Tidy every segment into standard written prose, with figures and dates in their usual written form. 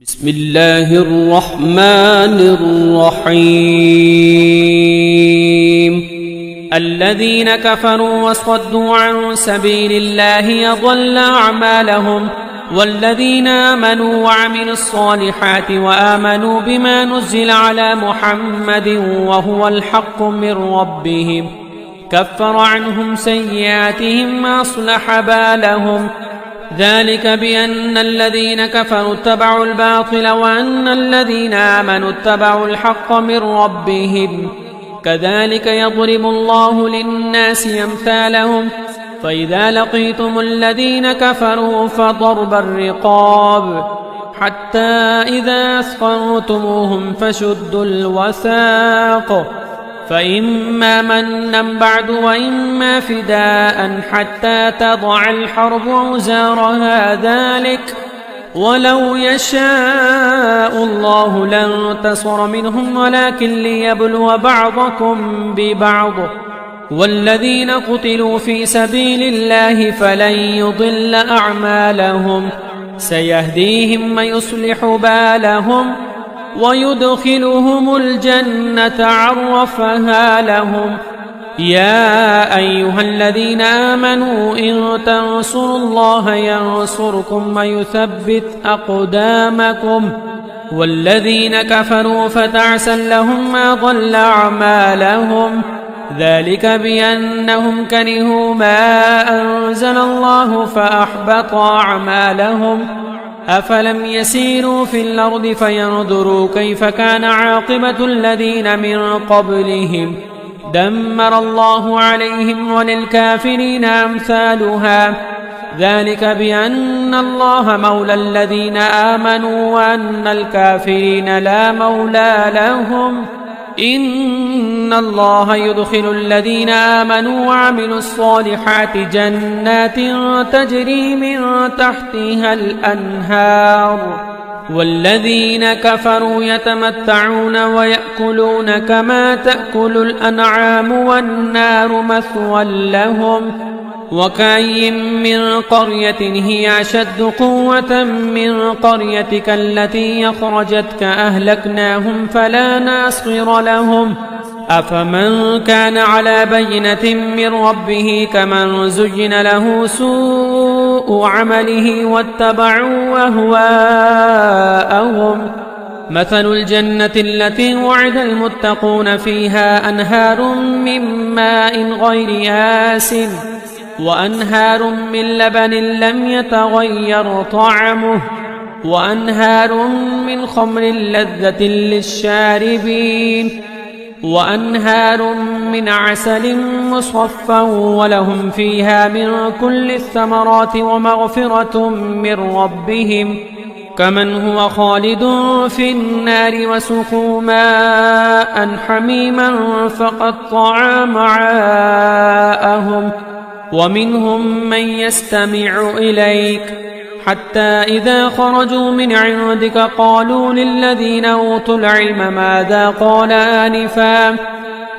بسم الله الرحمن الرحيم. الذين كفروا وصدوا عن سبيل الله أضل أعمالهم، والذين آمنوا وعملوا الصالحات وآمنوا بما نزل على محمد وهو الحق من ربهم كفر عنهم سيئاتهم وأصلح بالهم. ذلك بأن الذين كفروا اتبعوا الباطل وأن الذين آمنوا اتبعوا الحق من ربهم. كذلك يضرب الله للناس أمثالهم. فإذا لقيتم الذين كفروا فضرب الرقاب حتى إذا أثخنتموهم فشدوا الوثاق، فإما منا بعد وإما فداء حتى تضع الحرب أوزارها. ذلك ولو يشاء الله لانتصر منهم ولكن ليبلو بعضكم ببعض. والذين قتلوا في سبيل الله فلن يضل أعمالهم، سيهديهم ويصلح بالهم ويدخلهم الجنة عرفها لهم. يا أيها الذين آمنوا إن تنصروا الله ينصركم ويثبت أقدامكم. والذين كفروا فتعسا لهم وأضل أعمالهم. ذلك بأنهم كرهوا ما أنزل الله فأحبط أعمالهم. أفلم يسيروا في الأرض فينظروا كيف كان عاقبة الذين من قبلهم دمر الله عليهم وللكافرين أمثالها. ذلك بأن الله مولى الذين آمنوا وأن الكافرين لا مولى لهم. إن الله يدخل الذين آمنوا وعملوا الصالحات جنات تجري من تحتها الأنهار، والذين كفروا يتمتعون ويأكلون كما تأكل الأنعام والنار مثوى لهم. وكأي من قرية هي أشد قوة من قريتك التي أخرجتك أهلكناهم فلا ناصر لهم. أفمن كان على بينة من ربه كمن زين له سوء عمله واتبعوا أهواءهم. مثل الجنة التي وعد المتقون فيها أنهار من ماء غير آسن وأنهار من لبن لم يتغير طعمه وأنهار من خمر لذة للشاربين وأنهار من عسل مصفى ولهم فيها من كل الثمرات ومغفرة من ربهم كمن هو خالد في النار وسقوا ماء حميما فقطع أمعاءهم. ومنهم من يستمع إليك حتى إذا خرجوا من عندك قالوا للذين أوتوا العلم ماذا قال آنفا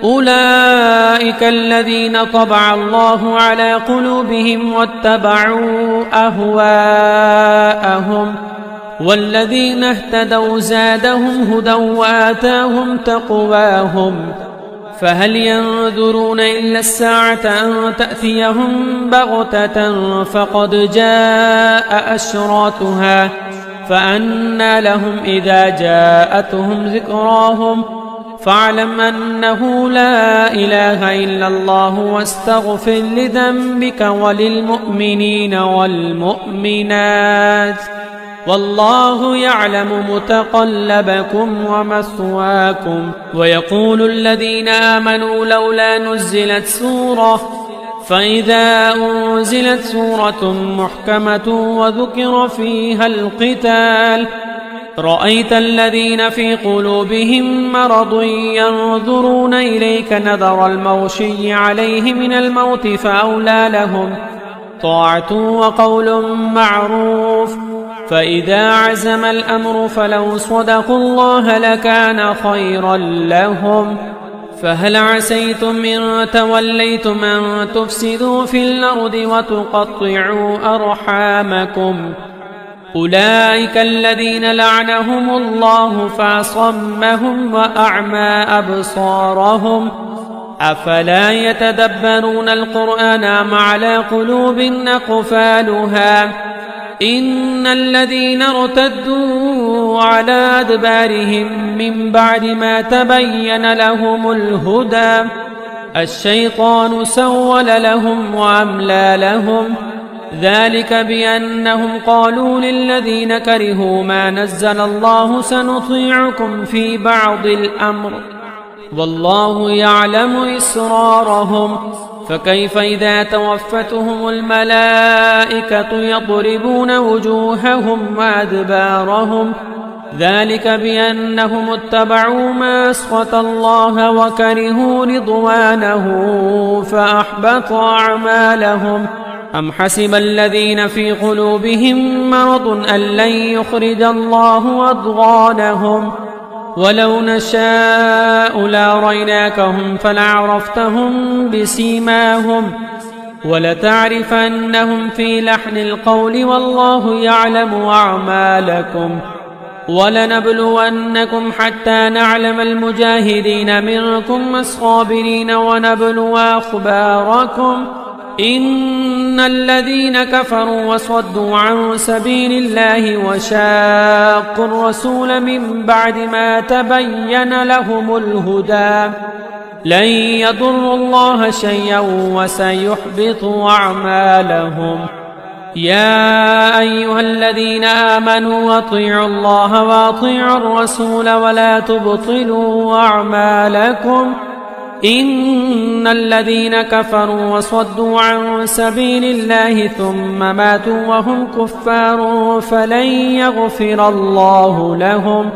أولئك الذين طبع الله على قلوبهم واتبعوا أهواءهم. والذين اهتدوا زادهم هدى وآتاهم تقواهم. فهل ينظرون إلا الساعة أن تأتيهم بغتة فقد جاء أشراطها فأنى لهم إذا جاءتهم ذكراهم. فاعلم أنه لا إله إلا الله واستغفر لذنبك وللمؤمنين والمؤمنات والله يعلم متقلبكم ومثواكم. ويقول الذين آمنوا لولا نزلت سورة فإذا أنزلت سورة محكمة وذكر فيها القتال رأيت الذين في قلوبهم مرض ينظرون إليك نظر المغشي عليه من الموت فأولى لهم طاعة وقول معروف. فإذا عزم الأمر فلو صدقوا الله لكان خيرا لهم. فهل عسيتم إن توليتم أن تفسدوا في الأرض وتقطعوا أرحامكم أولئك الذين لعنهم الله فأصمهم وأعمى أبصارهم أفلا يتدبرون القرآن أم على قلوب أقفالها إن الذين ارتدوا على أدبارهم من بعد ما تبين لهم الهدى الشيطان سول لهم وأملى لهم ذلك بأنهم قالوا للذين كرهوا ما نزل الله سنطيعكم في بعض الأمر والله يعلم إسرارهم فكيف إذا توفتهم الملائكة يضربون وجوههم وأدبارهم ذلك بأنهم اتبعوا ما أسخط الله وكرهوا رضوانه فأحبط أعمالهم أم حسب الذين في قلوبهم مرض أن لن يخرج الله أضغانهم ولو نشاء لأريناكهم فلعرفتهم بسيماهم ولتعرفنهم في لحن القول والله يعلم أعمالكم ولنبلونكم حتى نعلم المجاهدين منكم والصابرين ونبلو أخباركم إن الذين كفروا وصدوا عن سبيل الله وشاقوا الرسول من بعد ما تبين لهم الهدى لن يضروا الله شيئا وسيحبط أعمالهم يا أيها الذين آمنوا أطيعوا الله وأطيعوا الرسول ولا تبطلوا أعمالكم إن الذين كفروا وصدوا عن سبيل الله ثم ماتوا وهم كفار فلن يغفر الله لهم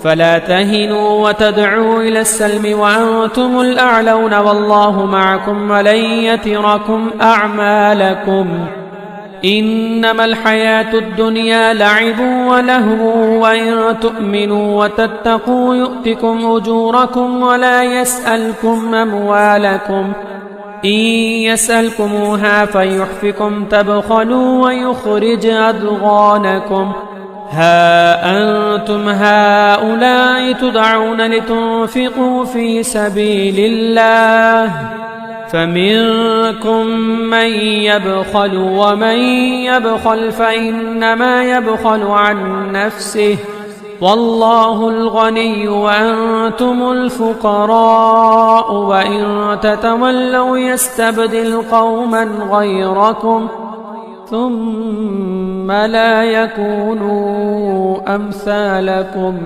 فلا تهنوا وتدعوا إلى السلم وأنتم الأعلون والله معكم ولن يتركم أعمالكم إنما الحياة الدنيا لعب ولهو وإن تؤمنوا وتتقوا يؤتكم أجوركم ولا يسألكم أموالكم إن يسألكموها فيحفكم تبخلوا ويخرج أضغانكم ها أنتم هؤلاء تدعون لتنفقوا في سبيل الله فمنكم من يبخل ومن يبخل فإنما يبخل عن نفسه والله الغني وأنتم الفقراء وإن تتولوا يستبدل قوما غيركم ثم لا يكونوا أمثالكم